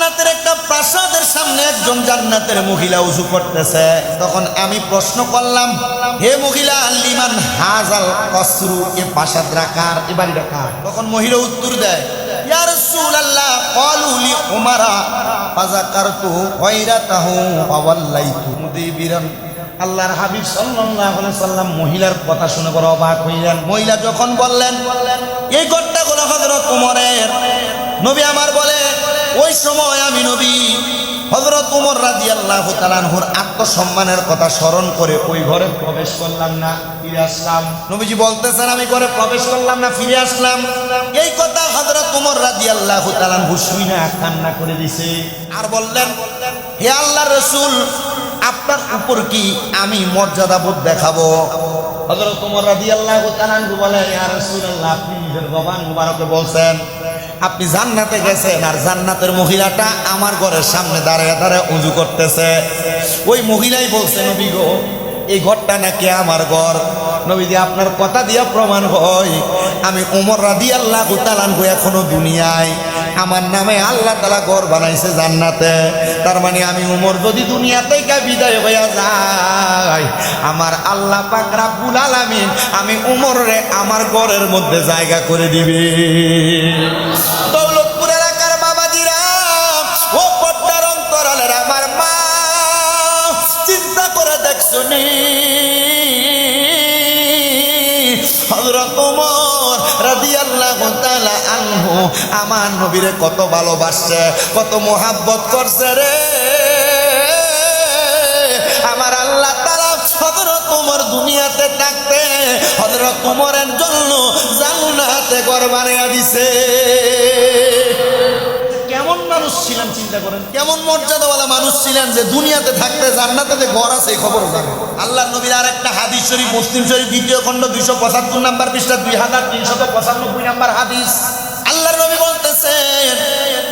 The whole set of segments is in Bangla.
জান্নাতের একটা প্রাসাদের সামনে একজন জান্নাতের মহিলা উযু করতেছে। তখন আমি প্রশ্ন করলাম, হে মহিলা, লিমান হাজাল কসরু, এ প্রাসাদ রাখার, এ বাড়ি রাখার? তখন মহিলা উত্তর দেয়, ইয়া রাসূলুল্লাহ ক্বালু লি উমারা ফাযাকারতু গায়রাতাহু ওয়া ওয়াল্লাইতু মুদিবিরান। আল্লাহর হাবিব সাল্লাল্লাহু আলাইহি সাল্লাম মহিলার কথা শুনে বড় অবাক হইলেন। মহিলা যখন বললেন এই ঘরটা হলো হযরত ওমরের, নবী আমার বলে ওই সময় আমি নবী হযরত ওমর রাদিয়াল্লাহু তাআলা আনহুর আত্মসম্মানের কথা স্মরণ করে ওই ঘরে প্রবেশ করলাম না, ফিরে আসলাম। নবীজি বলতেছেন আমি ঘরে প্রবেশ করলাম না, ফিরে আসলাম। এই কথা হযরত ওমর রাদিয়াল্লাহু তাআলা আনহু শুনে কান্না করে দিয়েছে আর বললেন, হে আল্লাহর রাসূল, আপনার উপর কি আমি মর্যাদাবোধ দেখাবো? হযরত ওমর রাদিয়াল্লাহু তাআলা আনহু বলেন, ইয়া রাসূলুল্লাহ, আপনি নিজের জবান মুবারকে বলছেন আপনি জান্নাতে গেছেন আর জান্নাতের মহিলাটা আমার ঘরের সামনে দাঁড়ায় দাঁড়ায় উযু করতেছে। ওই মহিলাই বলছে, নবী গো, এই ঘরটা নাকি আমার ঘর। নবীজি আপনার কথা দিয়া প্রমাণ হয় আমি ওমর রাদিয়াল্লাহু তাআলা আনহু এখনো দুনিয়ায়, আমার নামে আল্লাহ তাআলা ঘর বানাইছে জান্নাতে। তার মানে আমি ওমর যদি দুনিয়া থেকে বিদায় হইয়া যাই, আমার আল্লাহ পাক রব্বুল আলামিন আমি ওমরে আমার ঘরের মধ্যে জায়গা করে দিবে। দৌলতপুর এলাকার বাবাজিরা, ও পদ্মার অন্তরালের আমার মা, চিন্তা করে দেখছো নি হযরত ওমর রাদিয়াল্লাহু তাআলা আনহু আমার নবীরে কত ভালোবাসছে, কত মোহাব্বত করছে রে। আমার আল্লাহ তাআলা হযরত ওমর দুনিয়াতে থাকতে হযরত ওমরের জন্য জান্নাতে ঘর বানিয়ে দিছে। কেমন মানুষ ছিলেন চিন্তা করেন, কেমন মর্যাদাওয়ালা মানুষ ছিলেন যে দুনিয়াতে থাকতে জান্নাতে যে ঘর আছে এই খবর জানে। আল্লাহর নবীর আরেকটা হাদিস শরীফ, মুসলিম শরীফ দ্বিতীয় খণ্ড 275 নম্বর পৃষ্ঠা 2395 নম্বর হাদিস। আল্লাহর নবী বলতেছেন,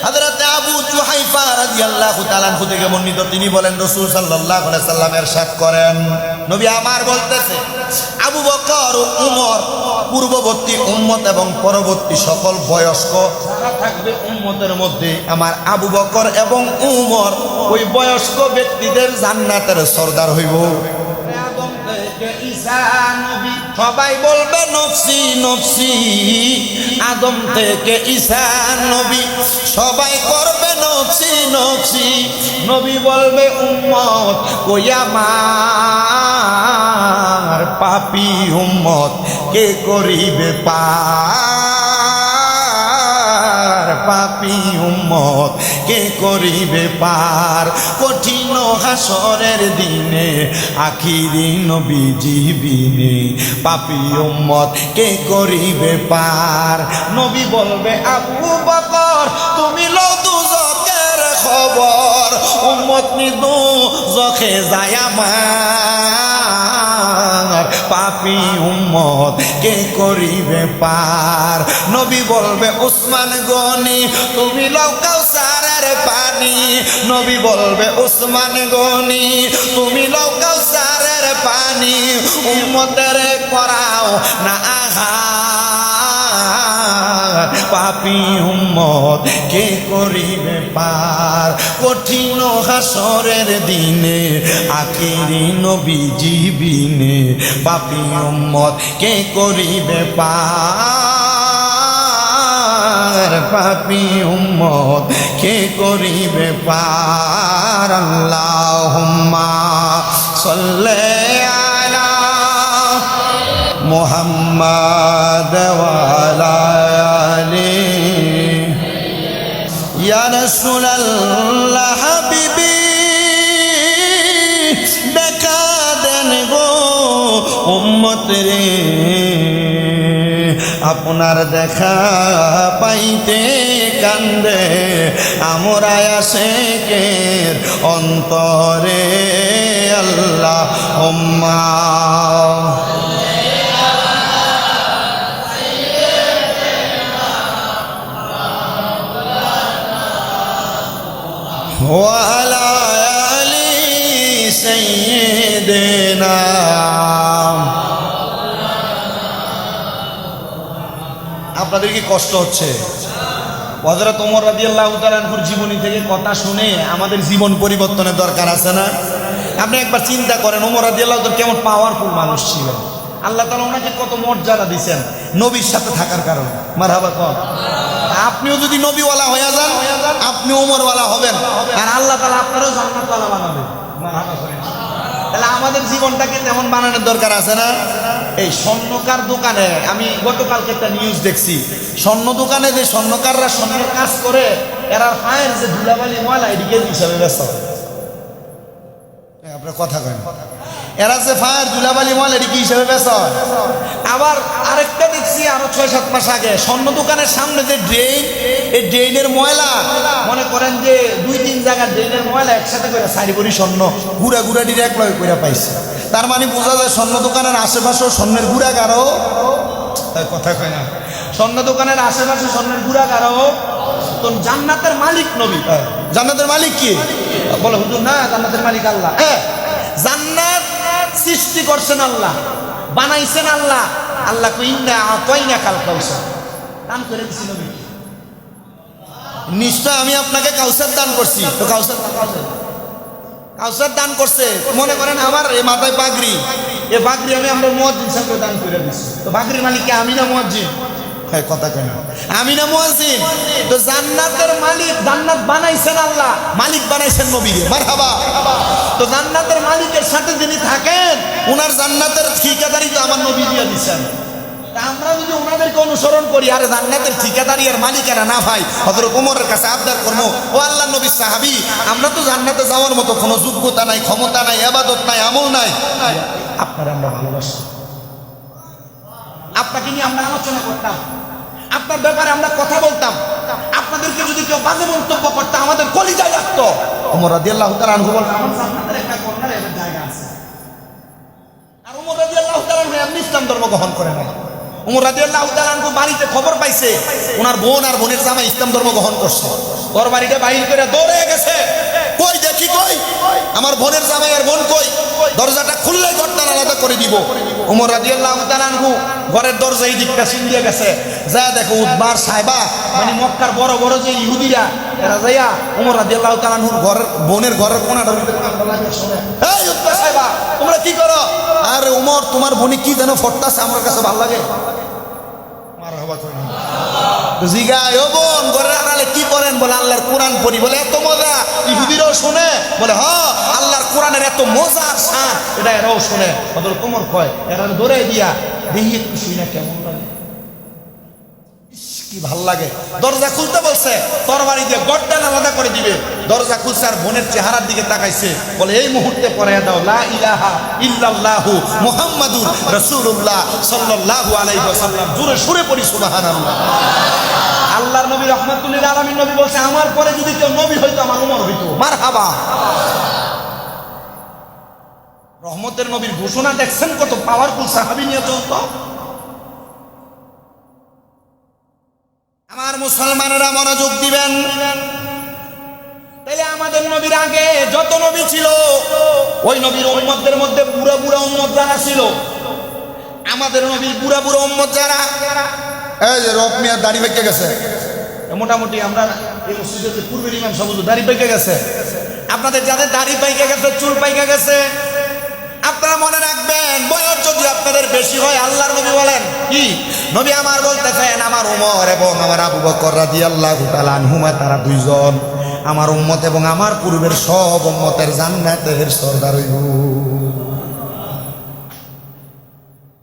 হযরত আবু জুহাইফা রাদিয়াল্লাহু তাআলা আনহু থেকে বর্ণিত, তিনি বলেন রাসূল সাল্লাল্লাহু আলাইহি সাল্লাম ইরশাদ করেন, নবী আমার বলতেছে, আবু বকর ও উমর পূর্ববর্তী উম্মত এবং পরবর্তী সকল বয়স্ক যারা থাকবে উম্মতের মধ্যে, আমার আবু বকর এবং উমর ওই বয়স্ক ব্যক্তিদের জান্নাতের সরদার হইব। আদম থেকে ঈসা নবী সবাই বলবে নফসি নফসি, আদম থেকে ঈসা নবী সবাই করবে নফসি নফসি। নবী বলবে উম্মত কই আমার পাপী উম্মত কে করিবে পার, পাপী উম্মত কে করিবে পার। কঠিন হাসরের দিনে আখিরি নবীজি বিনে পাপী উম্মত কে করিবে পার। নবী বলবে আবু বকর তুমি লও দুজকের খবর, উম্মত নি দুজকে যায় আমার পাপী উম্মত কে করিবে পার। নবী বলবে উসমান গনি তুমি লও কাউসারের পানি, নবী বলবে উসমান গনি তুমি লও কাউসারের পানি। উম্মতের করাও না আহার, পাপী উম্মত কে করিবে পার। কঠিন হাসরের দিনে আখিরি নবীজি বিনে পাপী উম্মত কে করিবে পার, পাপী উম্মত কে করিবে পার। আল্লাহুম্মা সাল্লি আলা মুহাম্মাদ ওয়া আলা আলি ইয়া রাসূলুল্লাহ হাবিবি, দেখা দেন গো উম্মত রে, আপনার দেখা পাইতে কান্দে আমরা আশিকের অন্তরে। আল্লাহুম্মা ওয়া আলা আলি সাইয়্যিদিনা। আপনাদের কি কষ্ট হচ্ছে? হযরত ওমর রাদিয়াল্লাহু তাআলা আনহুর জীবনী থেকে কথা শুনে আমাদের জীবন পরিবর্তনের দরকার আছে না? আপনি একবার চিন্তা করেন ওমর রাদিয়াল্লাহু তাআলা কেমন পাওয়ারফুল মানুষ ছিলেন। আল্লাহ তাআলা ওনাকে কত মর্যাদা দিয়েছেন নবীর সাথে থাকার কারণে। মারহাবা কর। আপনিও যদি নবীওয়ালা হয়ে যান, আপনি ওমরওয়ালা হবেন, আর আল্লাহ তাআলা আপনারও জান্নাতওয়ালা বানাবেন। মারহাবা করেন। তাহলে আমাদের জীবনটাকে তেমন বানানোর দরকার আছে না? এই স্বর্ণকার দোকানে আমি গতকালকে একটা নিউজ দেখছি, স্বর্ণ দোকানে যে স্বর্ণকাররা স্বর্ণের কাজ করে এরা পায়ের যে ধুলাবালি ময়লা এদিকে হিসাবে ব্যস্ত। আপনার কথা কেন? এরা যে ফায়ার ধুলাবালি ময়লা এদিকে হিসাবে ব্যস্ত। আবার আরেকটা দেখছি আরো 6-7 মাস আগে স্বর্ণ দোকানের সামনে যে ড্রেন, এই ড্রেনের ময়লা মনে করেন যে 2-3 জায়গার ড্রেনের ময়লা একসাথে করে সারিবরি স্বর্ণ গুড়া গুড়া ডিরেক্ট লয় করে পাইছে। তার মানে বোঝা যায় স্বর্ণ দোকানের আশেপাশেও স্বর্ণের গুড়াগারও, কথা কয় না, স্বর্ণ দোকানের আশেপাশে স্বর্ণের গুড়াগারও। তো জান্নাতের মালিক নবী। জান্নাতের মালিক কি বলে? হুজুর না, জান্নাতের মালিক আল্লাহ। জান্নাত সৃষ্টি করছেন আল্লাহ, বানাইছেন আল্লাহ। আল্লাহ ইন্না আতাইনা কাল কাউসার দান করে দিছি নবী। নিশ্চয় আমি আপনাকে কাউসার দান করছি। তো কাউসার দান করছে, মনে করেন আমার এই মাথায় পাগড়ি, এই পাগড়ি আমরা মুয়াজ্জিন সাহেবকে দান করে দিচ্ছি। তো পাগড়ির মালিক কি আমি না মুয়াজ্জিন? কথা কেন? আমি না মুয়াজ্জিন? তো জান্নাতের মালিক, জান্নাত বানাইছেন আল্লাহ, মালিক বানাইছেন নবী। মারহাবা। তো জান্নাতের মালিকের সাথে যিনি থাকেন ওনার জান্নাতের ঠিকাদারি তো আমার নবী দিয়ে দিচ্ছেন। আমরা যদি ওনাদেরকে অনুসরণ করি, আরে জান্নাতের ঠিকাদারি আর মালিকেরা না ভাই হযরত ওমরের কাছে আবদার করবো, ও আল্লাহর নবীর সাহাবী, আমরা তো জান্নাতে যাওয়ার মতো কোনো যোগ্যতা নাই, ক্ষমতা নাই, ইবাদত নাই, আমল নাই, আপনারা আমরা ভালোবাসি, আপনাকে নিয়ে আমরা আলোচনা করতাম, আপনার ব্যাপারে আমরা কথা বলতাম, আপনাদেরকে যদি কেউ বাজে মন্তব্য করতে আমাদের কলিজায় লাগতো। ওমর রাদিয়াল্লাহু তাআলা আনহু বলেন আমার জান্নাতের একটা কর্নারে একটা জায়গা আছে। আর ওমর রাদিয়াল্লাহু তাআলা আনহু এমনি ইসলাম ধর্ম গ্রহণ করে না। ওমর রাদিয়াল্লাহু তাআলা আনহু বাড়িতে খবর পাইছে ওনার বোন আর বোনের জামাই ইসলাম ধর্ম গ্রহণ করছে। ওর বাড়িতে বাইরে করে দৌড়ে গেছে, কই দেখি কই আমার বোনের জামাই আর বোন কই, দরজাটা খুললেই ঘরটা আলাদা করে দিব। ওমর রাদিয়াল্লাহু তাআলা আনহু ঘরের দরজা এই দিকটা সিন দিয়ে গেছে, যা দেখো উতবার সাহেবা মানে মক্কার বড় বড় যে ইহুদিরা এরা যাইয়া ওমর রাদিয়াল্লাহু তাআলা আনহুর ঘরের বোনের ঘরের কোণাটার ভিতরে কান্না লাগে শুনে, এই উতবার সাহেবা তোমরা কি করো? আরে ওমর তোমার বোনে কি যেন ফটতাছে আমার কাছে ভালো লাগে। মারহাবা করেন। তো জিগায় ও বোন ঘরের আড়ালে কি করেন? বলে আল্লাহর কোরআন পড়ি। বলে এত মজা? ইহুদিরাও শুনে? বলে হ্যাঁ, আল্লাহর কোরআনের এত মজা শান এটা এরাও শুনে। হযরত ওমর কয় এরা ধরে দিয়া দেখি একটু শুই না কেমন লাগে, কি ভাল লাগে। দরজা খুলতে বলছে, তরবারি দিয়ে গর্দান আলাদা করে দিবে। দরজা খুলছে আর বোনের চেহারার দিকে তাকাইছে, বলে এই মুহূর্তে পড়াইয়া দাও লা ইলাহা ইল্লাল্লাহু মুহাম্মাদুর রাসূলুল্লাহ সাল্লাল্লাহু আলাইহি ওয়াসাল্লাম। জোরে সুরে পড়ি সুবহানাল্লাহ। আল্লাহর নবী রাহমাতুল লিল আলামিন নবী বলছে আমার পরে যদি কেউ নবী হইতো আমার ওমর হইতো। মারহাবা। রহমতের নবীর ঘোষণা দেখছেন কত পাওয়ারফুল সাহাবী নিয়ে চলতো। আমার মুসলমানেরা মনোযোগ দিবেন, তাহলে আমাদের নবীর আগে যত নবী ছিল ওই নবীর উম্মতদের মধ্যে বুড়া বুড়া উম্মত যারা ছিল, আমাদের নবীর বুড়া বুড়া উম্মত যারা, এই যে রব মিয়া দাড়ি পেকে গেছে, মোটামুটি আমরা এই মসজিদের পূর্বের ইমাম সাহেব দাড়ি পেকে গেছে, আপনাদের যাদের দাড়ি পাইকে গেছে, চুল পাইকে গেছে, আপনারা মনে রাখবেন বয়স যদি আপনাদের বেশি হয় আল্লাহর নবী বলেন কি? নবী আমার বলতেছেন আমার ওমর এবং আমার আবু বকর রাদিয়াল্লাহু তাআলা আনহুমা তারা দুইজন আমার উম্মত এবং আমার পূর্বের সব উম্মতের জান্নাতের সরদার হইব।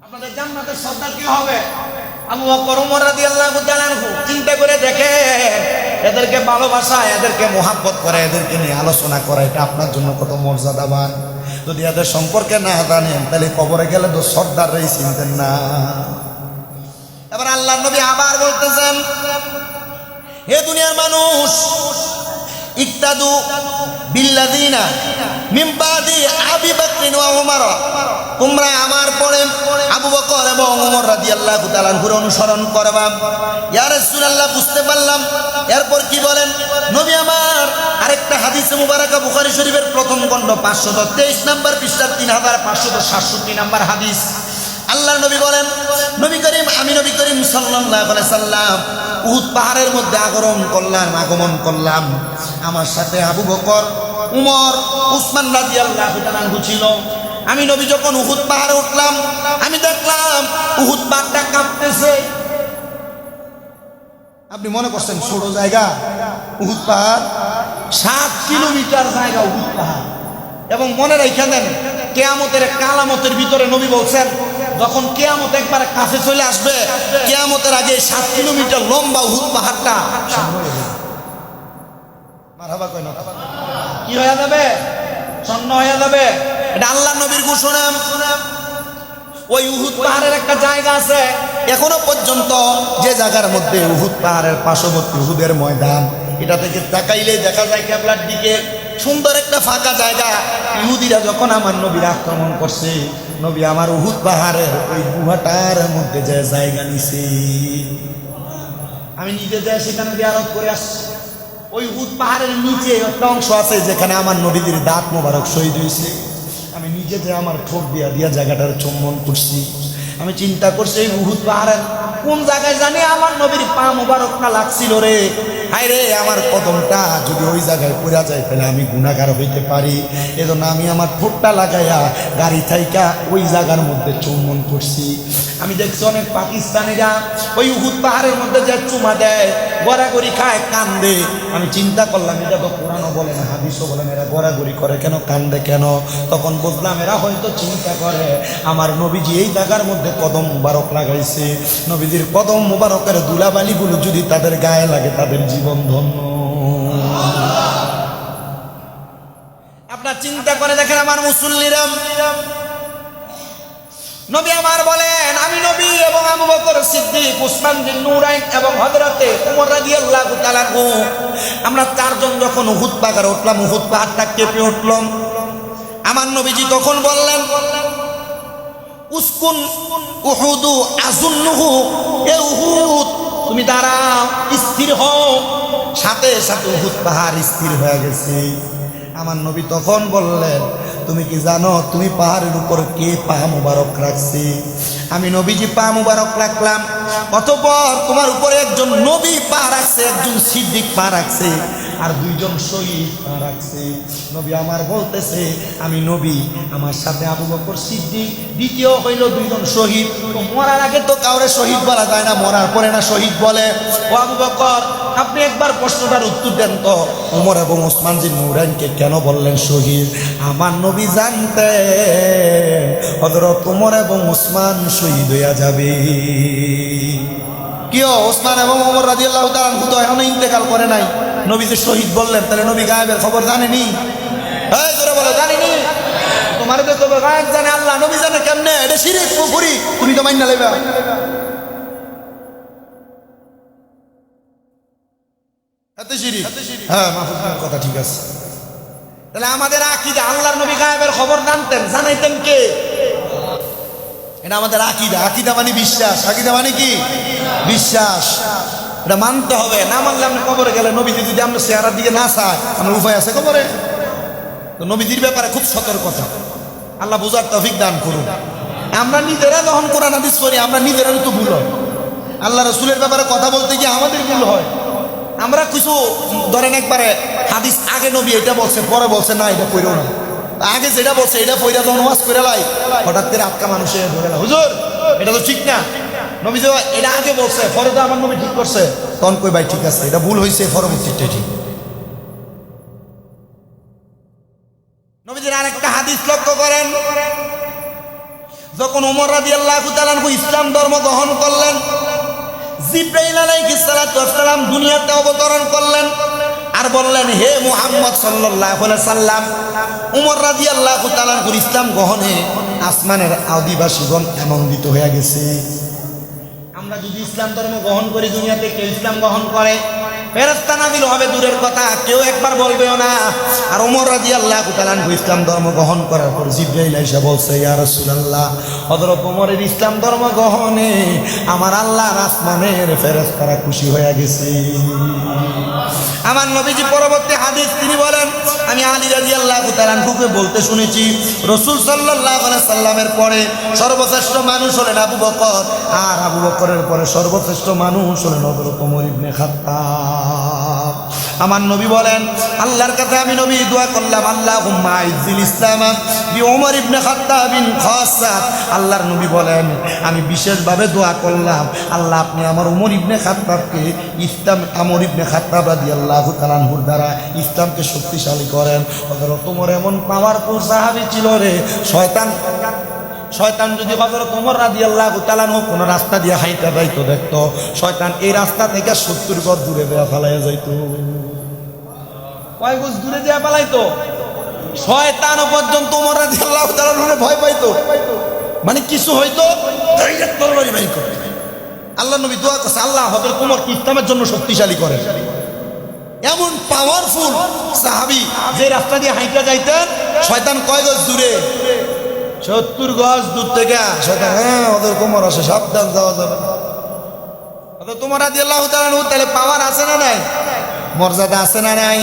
আপনাদের জান্নাতের সরদার কি হবে? আবু বকর ওমর রাদিয়াল্লাহু তাআলা আনহু। চিন্তা করে দেখেন, এদেরকে ভালোবাসা, এদেরকে মোহাব্বত করে, এদেরকে নিয়ে আলোচনা করা, এটা আপনার জন্য কত মর্যাদাবান। যদি এদের সম্পর্কে না জানেন তাহলে কবরে গেলে তো সর্দাররাই চিনতেন না। এবার আল্লাহর নবী আবার বলতেছেন হে দুনিয়ার মানুষ, ইক্তাদু বিল্লাযিনা মিন বাদি আবি বকর ওয়া ওমর, তোমরা আমার পরে আবু বকর এবং ওমর রাদিয়াল্লাহু তাআলা আনহুর অনুসরণ করবা। ইয়া রাসূলুল্লাহ, বুঝতে পারলাম। এরপর কি বলেন নবী আমার? আরেকটা হাদিসে মুবারাকা বুখারী শরীফের প্রথম খণ্ড 523 নম্বর পৃষ্ঠা 3567 নম্বর হাদিস। আল্লাহর নবী বলেন, নবী করিম, আমি নবী করিম সাল্লাল্লাহু আলাইহি সাল্লাম উহুদ পাহাড়ের মধ্যে আগমন করলাম। আমার সাথে আবু বকর, উমর, উসমান রাদিয়াল্লাহু তাআলা আনহু ছিল। আমি নবী যখন উহুদ পাহাড়ে উঠলাম, আমি দেখলাম উহুদ পাহাড়টা কাঁপতেছে। আপনি মনে করছেন ছোট জায়গা? উহুদ পাহাড় 7 কিলোমিটার জায়গা উহুদ পাহাড়। এবং মনে রেখে দেন, কিয়ামতের কালামতের ভিতরে নবী বলছেন, যখন কিয়ামত একবার কাছে চলে আসবে, কিয়ামতের আগে 7 কিলোমিটার লম্বা উহুদ পাহাড়টা মারহাবা কয় না কি হয়ে যাবে? শূন্য হয়ে যাবে। এটা আল্লাহ নবীর ঘোষণা। ওই উহুদ পাহাড়ের একটা জায়গা আছে এখনো পর্যন্ত, যে জায়গার মধ্যে উহুদ পাহাড়ের পার্শ্ববর্তী উহুদের ময়দান, এটা থেকে তাকাইলে দেখা যায় কিবলার দিকে সুন্দর একটা ফাঁকা জায়গা। ইহুদিরা যখন আমার নবীর আক্রমণ করছে, নবী আমার উহুদ পাহাড়ের ওই গুহাটার মধ্যে যে জায়গা নিছে, আমি নিজে যাই সেখানে জিয়ারত করে আসছি। ওই উহুদ পাহাড়ের নিচে একটা অংশ আছে যেখানে আমার নবীদের দাঁত মোবারক শহীদ হয়েছে। আমি নিজে যে আমার ঠোঁট দিয়া জায়গাটার চুম্বন করছি। আমি চিন্তা করছি এই উহুদ পাহাড়ের কোন জায়গায় জানি আমার নবীর পা মোবারকটা লাগছিল রে। হায় রে, আমার কদমটা যদি ওই জায়গায় পড়া যায় তাহলে আমি গুনাহগার হইতে পারি। এজন্য আমি আমার ঠোঁটটা লাগাইয়া গাড়ি থাইকা ওই জায়গার মধ্যে চুম্বন করছি। আমি দেখছি অনেক পাকিস্তানিরা ওই উহুদ পাহাড়ের মধ্যে যে চুমা দেয়, গড়াগড়ি খায়, কান্দে। আমি চিন্তা করলাম এটা তো কোরআনও বলে না, হাদিসও বলে না, এরা গড়াগড়ি করে কেন, কান্দে কেন? তখন বুঝলাম এরা হয়তো চিন্তা করে আমার নবীজি এই জায়গার মধ্যে কদম মুবারক লাগাইছে, নবীজির কদম মুবারকের ধুলাবালিগুলো যদি তাদের গায়ে লাগে তাদের জীবন ধন্য। আপনার চিন্তা করে দেখেন আমার মুসল্লিরা, নবী আমার বলেন, আমি নবী এবং আবু বকর সিদ্দিক, উসমান বিন নুরাইন এবং হযরতে উমর রাদিয়াল্লাহু তাআলা আনহু, আমরা চারজন যখন উহুদ পাহাড়ে উঠলাম, উহুদ পাহাড়টা কেঁপে উঠল। আমার নবীজি তখন বললেন, উসকুন উহুদু আযুন্নুহু, এ উহুদ তুমি দাঁড়াও, স্থির হও। সাথে সাথে উহুদ পাহাড় স্থির হয়ে গেছে। আমার নবী তখন বললেন, তুমি কি জানো তুমি পাহাড়ের উপর কে পা মুবারক রাখছে? আমি নবীজি পা মুবারক রাখলাম। অতঃপর তোমার উপরে একজন নবী পা রাখছে, একজন সিদ্দিক পা রাখছে, আর দুইজন শহীদ পা রাখছে। নবী আমার বলতেছে, আমি নবী, আমার সাথে আবু বকর সিদ্দিক, দ্বিতীয় হইল দুইজন শহীদ। মরার আগে তো কাউরে শহীদ বলা যায় না, মরার পরে না শহীদ বলে। ও আবু বকর, আপনি একবার প্রশ্নটার উত্তর দেন তো, উমর এবং উসমান বিন নুরাইনকে কেন বললেন শহীদ? আমার নবী জানতেন হযরত উমর এবং উসমান শহীদ হইয়া যাবে। কি ওসমান এবং উমর রাদিয়াল্লাহু তাআলা আনহু তো এখনো ইন্তেকাল করে নাই, নবী যে শহীদ বললেন, তাহলে নবী গায়েবের খবর জানেনি? এই জোরে বলো, জানেনি? তোমার তো খবর গায়েব জানে আল্লাহ, নবী জানে কেমনে? এটা শিরক কুফরি, তুমি তো মাইনা লইবা। এত শিরক? হ্যাঁ, মাহফুজের কথা ঠিক আছে। তাহলে আমাদের আকীদা, আল্লাহর নবী গায়েবের খবর জানতেন, জানাইতেন কে? এটা আমাদের আকীদা। আকীদা মানে বিশ্বাস। আকীদা মানে কি? বিশ্বাস। এটা মানতে হবে। না মানলে আপনি কবরে গেলে নবীজি যদি আমরা চেহারার দিকে না চায়, আমার উপায় আছে কবরে? তো নবীজির ব্যাপারে খুব সতর্কতা। আল্লাহ বুঝার তৌফিক দান করুন। আমরা নিজেরা যখন কোরআন হাদিস করি, আমরা নিজেরাই তো ভুল হয়। আল্লাহ রাসূলের ব্যাপারে কথা বলতে গিয়ে আমাদের ভুল হয়। আমরা কিছু ধরেন একবারে হাদিস আগে নবী এটা বলছে, পরে বলছে না এটা কইরো না, আগে যেটা বলছে এটা পয়রা যখন ওয়াজ করে লাই, হঠাৎ করে আটকা মানুষে ধরে না, হুজুর এটা তো ঠিক না, নবী যে এটা আগে বলছে, পরে তো আমার নবী ঠিক করছে, তখন কই ভাই ঠিক আছে, এটা ভুল হয়েছে, পরবর্তীটা ঠিক। নবীজির আরেকটা হাদিস লক্ষ্য করেন, যখন ওমর রাদিয়াল্লাহু তাআলা আনহু ইসলাম ধর্ম গ্রহণ করলেন, জিবরাইল আলাইহিস সালাতু ওয়াস সালাম দুনিয়াতে অবতরণ করলেন আর বললেন, হে মুহাম্মদ সাল্লাল্লাহু আলাইহি সাল্লাম, ওমর রাদিয়াল্লাহু তাআলা আনহু ইসলাম গ্রহণে আসমানের আদিবাসীগণ আনন্দিত হয়ে গেছে। আমরা যদি ইসলাম ধর্ম গ্রহণ করি, দুনিয়াতে কেউ ইসলাম গ্রহণ করে, ফেরেশতা নাযিল হবে দূরের কথা, কেউ একবার বলবেও না। আর ওমর রাদিয়াল্লাহু তাআলা আনহু ইসলাম ধর্ম গ্রহণ করার পর জিবরাইল এসে বলছে, ইয়া রাসূলুল্লাহ, হযরত ওমরের ইসলাম ধর্ম গ্রহণে আমার আল্লাহর আসমানের ফেরেশতারা খুশি হয়ে গেছে। আমার নবীজি পরবর্তী হাদিস তিনি বলেন, আমি আলী রাদিয়াল্লাহু রাদিয়াল্লাহু তাআলা আনহুকে বলতে শুনেছি রাসূল সাল্লাল্লাহু আলাইহি সাল্লামের পরে সর্বশ্রেষ্ঠ মানুষ হলেন আবু বকর, আর আবু বকরের পরে সর্বশ্রেষ্ঠ মানুষ হলেন হযরত ওমর ইবনে খাত্তাব। আমার নবী বলেন, আল্লাহর কাছে আমি নবী দোয়া করলাম, আল্লাহুম্মা আইজ্জিল ইসলাম বি ওমর ইবনে খাত্তাবিন খাসসা। আল্লাহর নবী বলেন, আমি বিশেষভাবে দোয়া করলাম, আল্লাহ আপনি আমার ওমর ইবনে খাত্তাবকে ওমর ইবনে খাত্তাব রাদিয়াল্লাহু তাআলা আনহুর দ্বারা ইসলামকে শক্তিশালী করেন। হযরত ওমর এমন পাওয়ারফুল সাহাবী ছিল রে, শয়তান যদি হযরত ওমর রাদিয়াল্লাহু তাআলা আনহু কোন রাস্তা দিয়ে হাইটা যাইতো দেখতো, শয়তান এই রাস্তা থেকে 70 গজ দূরে দেয়া ফেলাইয়া যাইতো। কয় গজ দূরে দেয়া ফেলাইতো? শয়তান পর্যন্ত ওমর রাদিয়াল্লাহু তাআলা আনহুকে ভয় পাইতো। মানে কিছু হইতো ডাইরেক্ট তরবারি বাইর করতে। আল্লাহ নবী দোয়া করছে, আল্লাহ হযরত ওমরকে ইসলামের জন্য শক্তিশালী করেন। এমন পাওয়ারফুল সাহাবী, যে রাস্তা দিয়ে হাইটা যাইতেন শয়তান কয় গজ দূরে? 70 গজ দূর থেকে শয়তান, হ্যাঁ ওদের কোমর আসে, সাবধান যাওয়া যাবে না। হযরত ওমর রাদিয়াল্লাহু তাআলা আনহু তাহলে পাওয়ার আছে না নাই? মর্যাদা আছে না নাই?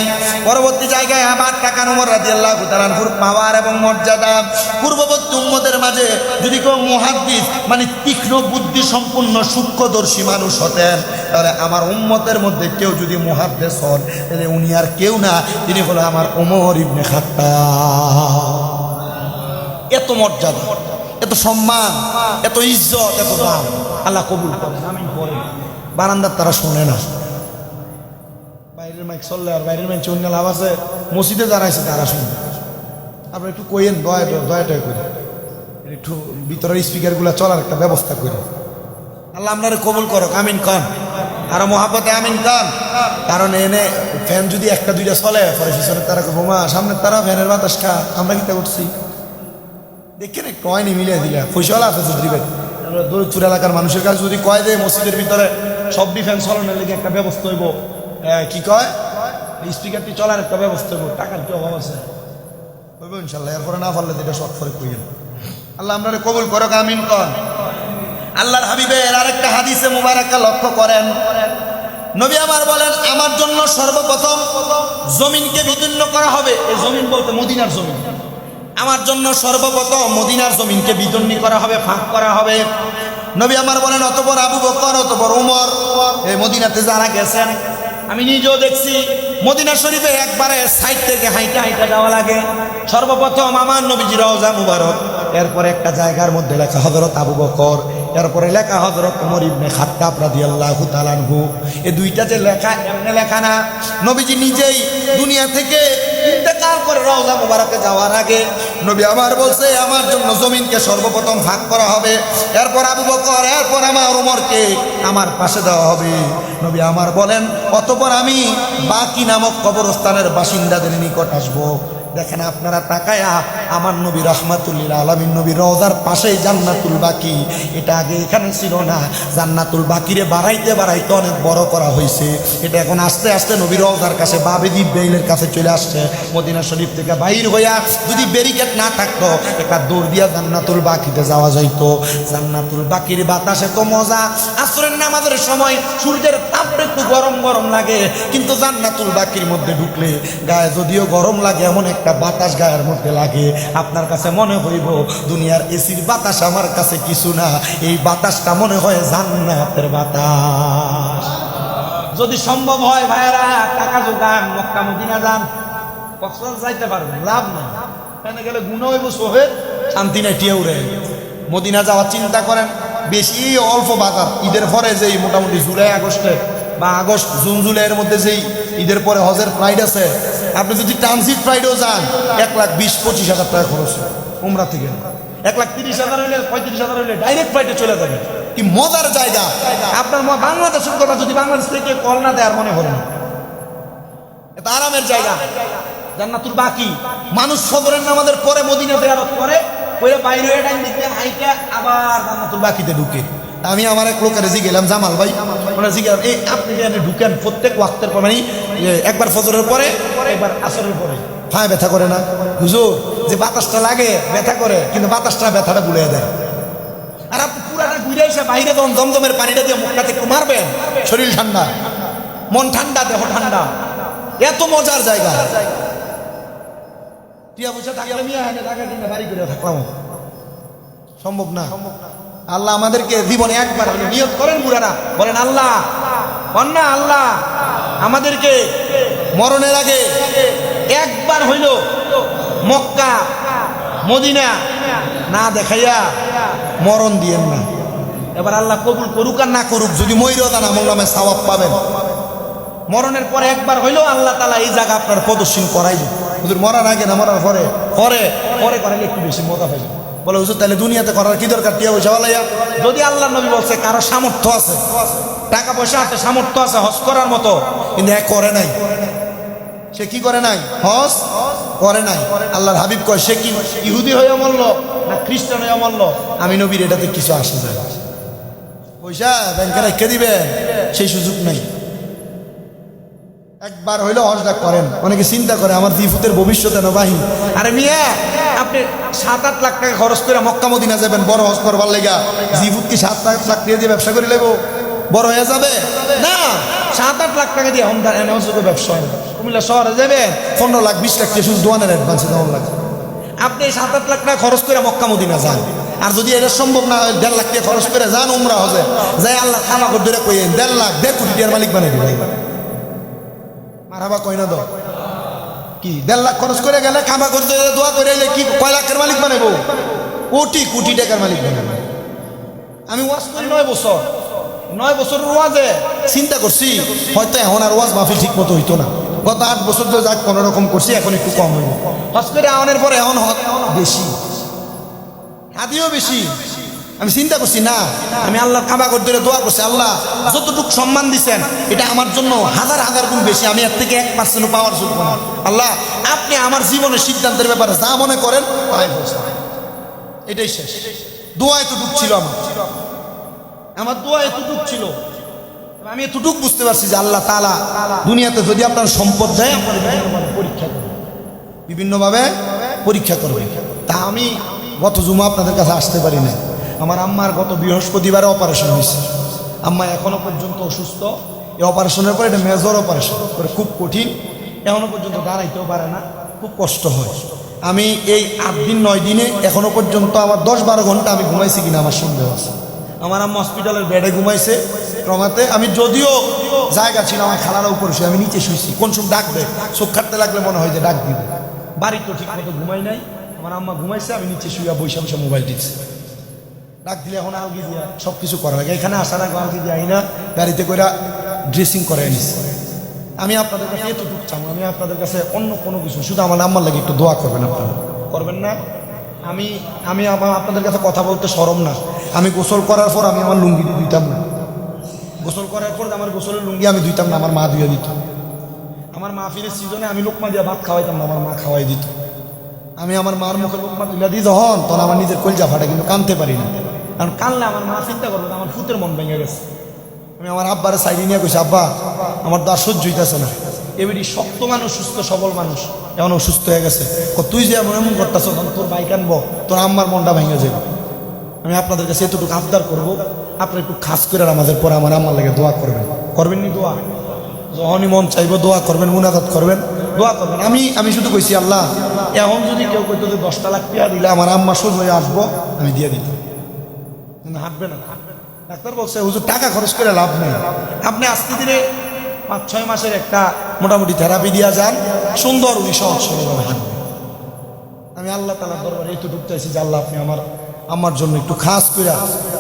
পরবর্তী জায়গায় আবার তাকান, ওমর রাদিয়াল্লাহু তাআলা আনহুর পাওয়ার এবং মর্যাদা। পূর্ববর্তী উম্মতের মাঝে যদি কেউ মুহাদ্দিস মানে তীক্ষ্ণ বুদ্ধি সম্পন্ন সূক্ষ্মদর্শী মানুষ হতেন, তাহলে আমার উম্মতের মধ্যে কেউ যদি মুহাদ্দিস হন, তাহলে উনি আর কেউ না, তিনি হলো আমার ওমর ইবনে খাত্তাব। এত মর্যাদা, এত সম্মান, এত ইজ্জত, এত দাম। আল্লাহ কবুল করেন, আমিন পড়েন। বারান্দার তারা শোনে না, বাইরের মাইক চললে আর বাইরের মাইক অন্য লাভ আছে, মসজিদে যারা আছে তারা শুনবে। আপনার একটু কইেন, দয়াটা করে একটু ভিতরের স্পিকারগুলো চলার একটা ব্যবস্থা করে। আল্লাহ আপনারা কবুল করো, আমিন কন। আরো মহাব্বতে আমিন কন। কারণ এনে ফ্যান যদি একটা দুইটা চলে, পরে পিছনের তারা বোমা, সামনের তারা ফ্যানের বাতাস খা, আমরা কিতা করছি দেখেন, একটু হয়নি মিলিয়ে দিলে পয়সাওয়ালা আছে চৌধুরী ভাই। দৌলতপুর এলাকার মানুষের কাছে যদি কয় যে মসজিদের ভিতরে সব ডিফেন্স চলানোর লেগে একটা ব্যবস্থা হইব, কি কয়, স্পিকারটি চলার একটা ব্যবস্থা হইব, টাকার কি অভাব আছে? হইব ইনশাল্লাহ। এরপরে না পারলে এটা শর্ট করে কইেন। আল্লাহ আপনারা কবুল করো, আমিন কন। আল্লাহর হাবিবের আরেকটা হাদিসে মুবারাকা লক্ষ্য করেন, নবী আমার বলেন, আমার জন্য সর্বপ্রথম জমিনকে বিদীর্ণ করা হবে। এই জমিন বলতে মদিনার জমিন। আমার জন্য সর্বপ্রথম মদিনার জমিনকে বিদীর্ণ করা হবে, ফাঁক করা হবে। নবী আমার বলেন, অতঃপর আবু বকর, অতঃপর ওমর। এই মদিনাতে যারা গেছেন, আমি নিজেও দেখছি, মদিনা শরীফে একবারে সাইড থেকে হাইটা হাইটা যাওয়া লাগে। সর্বপ্রথম আমার নবীজির রওজা মুবারক, এরপরে একটা জায়গার মধ্যে লেখা হযরত আবু বকর, এরপরে লেখা হযরত ওমর ইবনে খাত্তাব রাদিয়াল্লাহু তাআলা আনহু। এই দুইটা যে লেখা, এমনি লেখা না। নবীজি নিজেই দুনিয়া থেকে ইন্তেকাল করে রওজা মুবারকে যাওয়ার আগে নবী আমার বলছে, আমার জন্য জমিনকে সর্বপ্রথম ভাগ করা হবে, এরপর আবু বকর, এরপর আমার ওমরকে আমার পাশে দেওয়া হবে। নবী আমার বলেন, অতঃপর আমি বাকি নামক কবরস্থানের বাসিন্দাদের নিকট আসবো। দেখেন আপনারা তাকায়া, আমার নবী রাহমাতুল্লিল আলামিন নবী রওজার পাশেই জান্নাতুল বাকি, এটা আগে এখানে ছিল না। জান্নাতুল বাকিরে বাড়াইতে বাড়াইতে অনেক বড় করা হয়েছে। এটা এখন আস্তে আস্তে নবী রওজার কাছে বাবেদি বেইলের কাছে চলে আসছে। মদিনা শরীফ থেকে বাইর হইয়া যদি ব্যারিকেড না থাকতো, একটা দৌড় দিয়া জান্নাতুল বাকিতে যাওয়া যাইতো। জান্নাতুল বাকির বাতাসে তো মজা। আসরের নামাজের সময় সূর্যের তাপটা একটু গরম গরম লাগে, কিন্তু জান্নাতুল বাকির মধ্যে ঢুকলে গায়ে যদিও গরম লাগে, এমন একটা বাতাস গায়ের মধ্যে লাগে, আপনার কাছে মনে হইব দুনিয়ার এসির বাতাস আমার কাছে কিছু না, এই বাতাসটা মনে হয় জান্নাতের বাতাস। যদি সম্ভব হয় ভাইয়েরা, টাকা জোগান, মক্কা মদিনা যান, কক্সবাজার যাইতে পারবেন, লাভ নাই। এখানে গেলে গুণ হইব সোহেদ, শান্তি নাই টিয়ে উড়ে। মদিনা যাওয়ার চিন্তা করেন, বেশি অল্প বাজার। ঈদের পরে যেই মোটামুটি জুলাই আগস্টে বা আগস্ট জুন জুলাইয়ের মধ্যে যেই ঈদের পরে হজের ফ্লাইট আছে, আপনি যদি ট্রানজিট ফ্লাইটেও যান, 1,20-25,000 টাকা খরচ উমরা থেকে। 1,30,000 হইলে, 35,000 হইলে ডাইরেক্ট ফ্লাইটে চলে যাবে। কি মজার জায়গা! আপনার বাংলাদেশের কথা যদি বাংলাদেশ থেকে কল না দেয় আর মনে হলো না, এটা আরামের জায়গা। জান্নাতুল বাকি, মানুষ ফজরের নামাজের পরে মদিনা জিয়ারত করে, ওইটা বাইরে ডাইন দিকে হাইটা আবার জান্নাতুল বাকিতে ঢুকে। আমি আমার এক লোকের জিগেলাম, জামাল ভাই, ওনার জিগেলাম, এই আপনি যেখানে ঢুকেন প্রত্যেক ওয়াক্তের পর, মানে একবার ফজরের পরে, একবার আসরের পরে, হ্যাঁ ব্যথা করে না হুজুর? যে বাতাসটা লাগে ব্যথা করে, কিন্তু বাতাসটা ব্যথাটা ভুলিয়ে দেয়। আর আপনি পুরাটা ঘুরে এসে বাইরে যখন দমদমের পানিটা দিয়ে মুখটাতে একটু মারবেন, শরীর ঠান্ডা, মন ঠান্ডা, দেহ ঠান্ডা। এত মজার জায়গা। টিয়া পয়সা থাকলে মিয়া হাতে টাকা কিনে বাড়ি করে থাকলাম, সম্ভব না। আল্লাহ আমাদেরকে জীবনে একবার হলে নিয়ত করেন বুড়ারা, বলেন আল্লাহ কন্যা আল্লাহ আমাদেরকে মরণের আগে একবার হইল মক্কা মদিনা না দেখাইয়া মরণ দিয়েন না। এবার আল্লাহ কবুল করুক আর না করুক, যদি ময়ূরদান আমল নামে সওয়াব পাবেন। মরণের পরে একবার হইলেও আল্লাহ তাআলা এই জায়গা আপনার প্রদর্শন করাইবে। হুজুর মরার আগে না মরার পরে? পরে পরে করাইলে একটু বেশি মজা পাইবে। বলে হুজুর তাহলে দুনিয়াতে করার কি দরকার, টিয়া পয়সা ওলাইয়া? যদি আল্লাহ নবী বলছে কারো সামর্থ্য আছে, টাকা পয়সা আছে, সামর্থ্য আছে হজ করার মতো, কিন্তু এক করে নাই, সে কি করে নাই? হজ করে নাই। আল্লাহর হাবিব কয় সে কি ইহুদি হয়ে মরল না খ্রিস্টান হয়ে মরল? আমি নবীর এটাতে কিছু আসে যায়, পয়সা ব্যাংকে রেখে দিবে সেই সুযোগ নাই। একবার হইলো হজটা করেন। অনেকে চিন্তা করে আমার জিফুতের ভবিষ্যতে নবাহী। আরে মিয়া আপনি 7-8 লাখ টাকা খরচ করে মক্কা মদিনা যাবেন বড় হজ করবার লেগা, জিফুত কি 7-8 লাখ টাকা দিয়ে ব্যবসা করে লেবো বড় হয়ে যাবে? না, 7-8 লাখ টাকা দিয়ে ব্যবসা হয় না। কুমিল্লা শহরে যাবেন 15 লাখ 20 লাখ শুধু দোয়ানের অ্যাডভান্সে দেওয়ার লাগে। আপনি 7-8 লাখ টাকা খরচ করে মক্কা মদিনা যান, আর যদি এটা সম্ভব না হয় 1.5 লাখ টাকা খরচ করে যান উমরা হজে, যাই আল্লাহ খামা করে ধরে কইেন 1.5 লাখ 1.5 কোটি টাকার মালিক বানিয়ে দিবে। মারহাবা কই না দাও কি 1.5 লাখ খরচ করে গেলে খামা করে দোয়া করে এলে কি কয় লাখের মালিক বানাবো? কোটি কোটি টাকার মালিক বানাবো। আমি ওয়াজ করি 9 বছর ওয়াজে চিন্তা করছি হয়তো এখন আর ওয়াজ মাহফিল ঠিক মতো হইতো না। গত 8 বছর তো যাক কোনো রকম করছি, এখন একটু কম হইব। হজ করে আওয়ানের পরে এখন বেশি, হাদিও বেশি। আমি চিন্তা করছি না, আমি আল্লাহ কাবা করে ধরে দোয়া করছি, আল্লাহ যতটুকু সম্মান দিচ্ছেন এটা আমার জন্য হাজার হাজার গুণ বেশি, আমি এর থেকে 1% পাওয়ার যোগ্য না। আল্লাহ আপনি আমার জীবনের সিদ্ধান্তের ব্যাপারে যা মনে করেন তাই বলছেন, এটাই শেষ। দোয়া এতটুক ছিল আমার দোয়া এতটুক ছিল। আমি এতটুক বুঝতে পারছি যে আল্লাহ তাআলা দুনিয়াতে যদি আপনার সম্পদ দেয় পরীক্ষা করবে, বিভিন্নভাবে পরীক্ষা করবে। তা আমি গত জুমা আপনাদের কাছে আসতে পারি না। আমার আম্মার গত বৃহস্পতিবারে অপারেশন হয়েছে। আম্মা এখনো পর্যন্ত অসুস্থ। এই অপারেশনের পরে এটা মেজর অপারেশন করে, খুব কঠিন, এখনো পর্যন্ত দাঁড়াইতেও পারে না, খুব কষ্ট হয়। আমি এই 8 দিন 9 দিনে এখনো পর্যন্ত আমার 10-12 ঘন্টা আমি ঘুমাইছি কিনা আমার সন্দেহ আছে। আমার আম্মা হসপিটালের বেডে ঘুমাইছে ট্রমাতে। আমি যদিও জায়গা ছিল আমার খালারা উপরে শুয়ে, আমি নিচে শুয়েছি। কোন সময় ডাক দেয়, চোখ খাটতে লাগলে মনে হয় যে ডাক দিবে। বাড়ি তো ঠিক মতো ঘুমাই নাই, আমার আম্মা ঘুমাইছে, আমি নিচে শুয়ে বসে বসে মোবাইল টিপছি। ডাক দিলে এখন আলগি দিয়া সব কিছু করা লাগে। এখানে আসার আগে আলগি দিয়ে আইনা গাড়িতে করে ড্রেসিং করে নিচ্ছি। আমি আপনাদের কাছে এতটুকু চাবো, আমি আপনাদের কাছে অন্য কোনো কিছু, শুধু আমার আম্মার লাগে একটু দোয়া করবেন। আপনারা করবেন না? আমি আপনাদের কাছে কথা বলতে শরম না। আমি গোসল করার পর আমি আমার লুঙ্গি ধুইতাম না। গোসল করার পর আমার গোসলের লুঙ্গি আমি ধুইতাম না, আমার মা ধুয়ে দিত। আমার মাহফিলের সিজনে আমি লোকমা দিয়ে ভাত খাওয়াইতাম না, আমার মা খাওয়াই দিত। আমি আমার মার মুখে লোকমা তুলে দিই যখন, তখন আমার নিজের কলজা ফাটে, কিন্তু কানতে পারি না। কারণ কানলে আমার মা চিন্তা করবে আমার ফুতের মন ভেঙে গেছে। আমি আমার আব্বারে সাইডে নিয়ে কইছি, আব্বা আমার তো আর সহ্য হইতেছে না। এবারই শক্ত মানুষ, সুস্থ সবল মানুষ এখন অসুস্থ হয়ে গেছে। তুই যে এমন এমন করতেছ, তোর বাইক আনবো, তোর আম্মার মনটা ভেঙে যাবে। আমি আপনাদের কাছে এতটুকু আবদার করবো, আপনারা একটু খাস করে আমাদের পরে আমার আম্মার লাগে দোয়া করবেন। করবেন নি দোয়া? যখনই মন চাইবো দোয়া করবেন, মুনাজাত করবেন, দোয়া করবেন। আমি শুধু কইছি আল্লাহ এখন যদি কেউ কইতো যে 10 লাখ টাকা দিলে আমার আম্মা সোজা হয়ে আসবো, আমি দিয়ে দিতাম। কিন্তু হাঁটবে না। ডাক্তার বলছে হুজুর টাকা খরচ করে লাভ নেই, আপনি আজকে দিনে 5-6 মাসের একটা মোটামুটি থেরাপি দিয়া যান, সুন্দর উনি সহজ সরলভাবে হাঁটবে। আমি আল্লাহ তাআলার দরবারে এইটুকু চাইছি যে আল্লাহ আপনি আমার আম্মার জন্য একটু খাস করে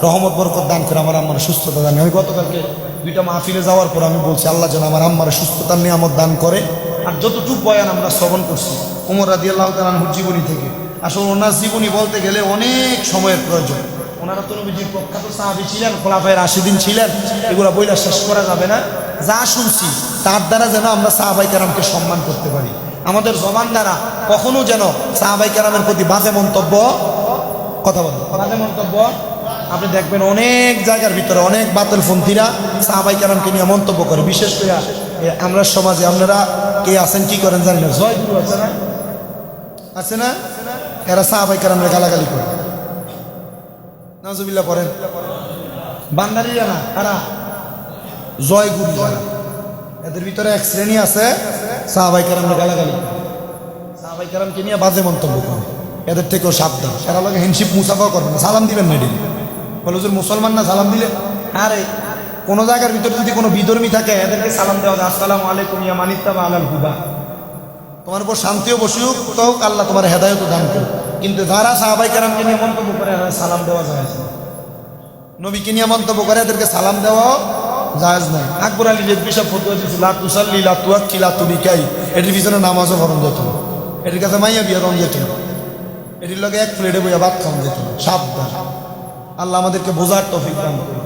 রহমত বরকত দান করে আমার আম্মার সুস্থতা দান। আমি গতকালকে 2টা মাহফিলে যাওয়ার পর আমি বলছি আল্লাহ যেন আমার আম্মার সুস্থতার নিয়ামত দান করে। আর যতটুকু বয়ান আমরা শ্রবণ করছি ওমর রাদিয়াল্লাহু তাআলা আনহুর জীবনী থেকে, আসলে ওনার জীবনী বলতে গেলে অনেক সময়ের প্রয়োজন। ওনারা তো নবীজির প্রখ্যাত সাহাবী ছিলেন, খোলাফায়ে রাশিদিন ছিলেন, এগুলো বইলা শেষ করা যাবে না। যা শুনছি তার দ্বারা যেন আমরা সাহাবায়ে কেরামকে সম্মান করতে পারি। আমাদের জবান দ্বারা কখনো যেন সাহাবায়ে কেরামের প্রতি বাজে মন্তব্য কথা বলে, বাজে মন্তব্য। আপনি দেখবেন অনেক জায়গার ভিতরে অনেক বাতিলপন্থীরা সাহাবায়ে কেরামকে নিয়ে মন্তব্য করে। বিশেষ করে আমরা সমাজে আপনারা কে আছেন কি করেন জানি না, জয়গুরু আছে না, আছে না, এরা সাহাবায়ে কেরামকে গালাগালি করে, নাউজুবিল্লাহ করেন। বান্দারিরা না, তারা জয়গুরু যারা, এদের ভিতরে এক শ্রেণী আছে সাহাবায়ে কেরামকে গালাগালি করে। সাহাবাই কেরামকে নিয়ে বাজে মন্তব্য করে, এদের থেকেও সাবধান। এরা লোক হ্যান্ডশিপ মুসাফাও করবে না, সালাম দিবেন না ডেলি। বলে হুজুর মুসলমান না সালাম দিলে? আরে কোনো জায়গার ভিতরে যদি কোনো বিধর্মী থাকে এদেরকে সালাম দেওয়া যায়, আসসালামু আলাইকুম ইয়া মানিত্তাবা আলাল হুদা। তোমার উপর শান্তিও বসুক তো আল্লাহ তোমার হেদায়েত দান করুক। কিন্তু যারা সাহাবাই কেরামকে নিয়ে মন্তব্য করে সালাম দেওয়া যায় না, নবীকে নিয়ে মন্তব্য করে এদেরকে সালাম দেওয়া জায়েজ নাই। আকবর আলী রেজভী সব ফতোয়া দিয়েছিল, লা তুসাল্লি লা তুয়াক্কি লা তুবিকাই, এটির পিছনে নামাজও পড়ন যেত না, এটির কাছে মাইয়া বিয়ে রন যেত না, এটির লগে এক প্লেটে বইয়া ভাত খাওয়ান যেত না। সাবধান, আল্লাহ আমাদেরকে বোঝার তৌফিক দান করুন।